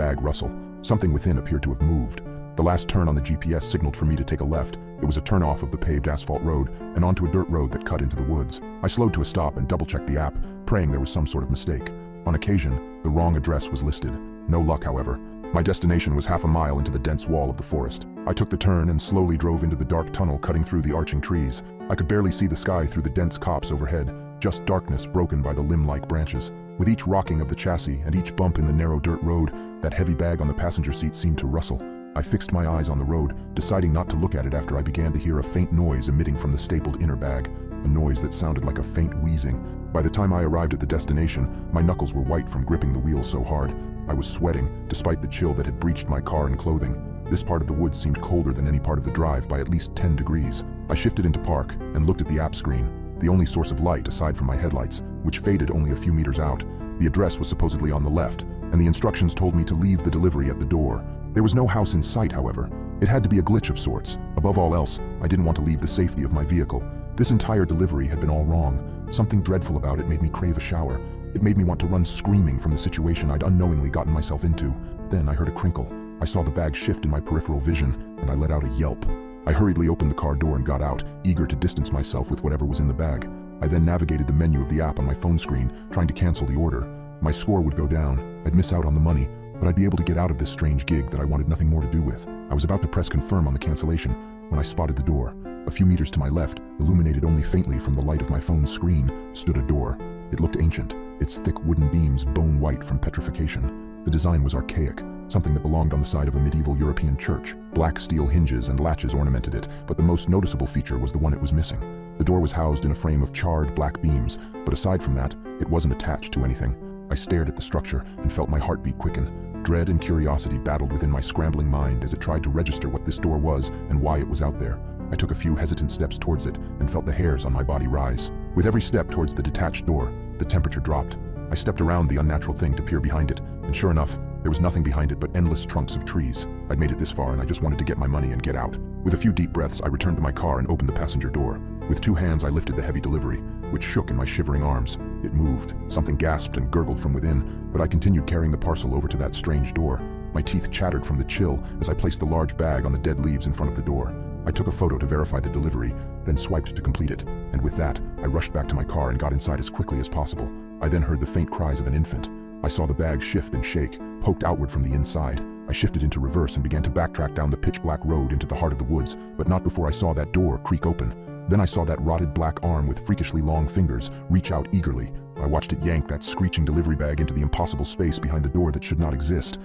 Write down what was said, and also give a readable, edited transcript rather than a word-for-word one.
bag rustle. Something within appeared to have moved. The last turn on the GPS signaled for me to take a left. It was a turn-off of the paved asphalt road and onto a dirt road that cut into the woods. I slowed to a stop and double-checked the app, praying there was some sort of mistake. On occasion, the wrong address was listed. No luck, however. My destination was half a mile into the dense wall of the forest. I took the turn and slowly drove into the dark tunnel cutting through the arching trees. I could barely see the sky through the dense copse overhead, just darkness broken by the limb-like branches. With each rocking of the chassis and each bump in the narrow dirt road, that heavy bag on the passenger seat seemed to rustle. I fixed my eyes on the road, deciding not to look at it after I began to hear a faint noise emitting from the stapled inner bag, a noise that sounded like a faint wheezing. By the time I arrived at the destination, my knuckles were white from gripping the wheel so hard. I was sweating, despite the chill that had breached my car and clothing. This part of the woods seemed colder than any part of the drive by at least 10 degrees. I shifted into park and looked at the app screen, the only source of light aside from my headlights, which faded only a few meters out. The address was supposedly on the left, and the instructions told me to leave the delivery at the door. There was no house in sight, however. It had to be a glitch of sorts. Above all else, I didn't want to leave the safety of my vehicle. This entire delivery had been all wrong. Something dreadful about it made me crave a shower. It made me want to run screaming from the situation I'd unknowingly gotten myself into. Then I heard a crinkle. I saw the bag shift in my peripheral vision, and I let out a yelp. I hurriedly opened the car door and got out, eager to distance myself with whatever was in the bag. I then navigated the menu of the app on my phone screen, trying to cancel the order. My score would go down. I'd miss out on the money, but I'd be able to get out of this strange gig that I wanted nothing more to do with. I was about to press confirm on the cancellation when I spotted the door. A few meters to my left, illuminated only faintly from the light of my phone's screen, stood a door. It looked ancient, its thick wooden beams bone white from petrification. The design was archaic, something that belonged on the side of a medieval European church. Black steel hinges and latches ornamented it, but the most noticeable feature was the one it was missing. The door was housed in a frame of charred black beams, but aside from that, it wasn't attached to anything. I stared at the structure and felt my heartbeat quicken. Dread and curiosity battled within my scrambling mind as it tried to register what this door was and why it was out there. I took a few hesitant steps towards it and felt the hairs on my body rise. With every step towards the detached door, the temperature dropped. I stepped around the unnatural thing to peer behind it, and sure enough, there was nothing behind it but endless trunks of trees. I'd made it this far and I just wanted to get my money and get out. With a few deep breaths, I returned to my car and opened the passenger door. With 2 hands, I lifted the heavy delivery, which shook in my shivering arms. It moved. Something gasped and gurgled from within, but I continued carrying the parcel over to that strange door. My teeth chattered from the chill as I placed the large bag on the dead leaves in front of the door. I took a photo to verify the delivery, then swiped to complete it, and with that, I rushed back to my car and got inside as quickly as possible. I then heard the faint cries of an infant. I saw the bag shift and shake, poked outward from the inside. I shifted into reverse and began to backtrack down the pitch-black road into the heart of the woods, but not before I saw that door creak open. Then I saw that rotted black arm with freakishly long fingers reach out eagerly. I watched it yank that screeching delivery bag into the impossible space behind the door that should not exist.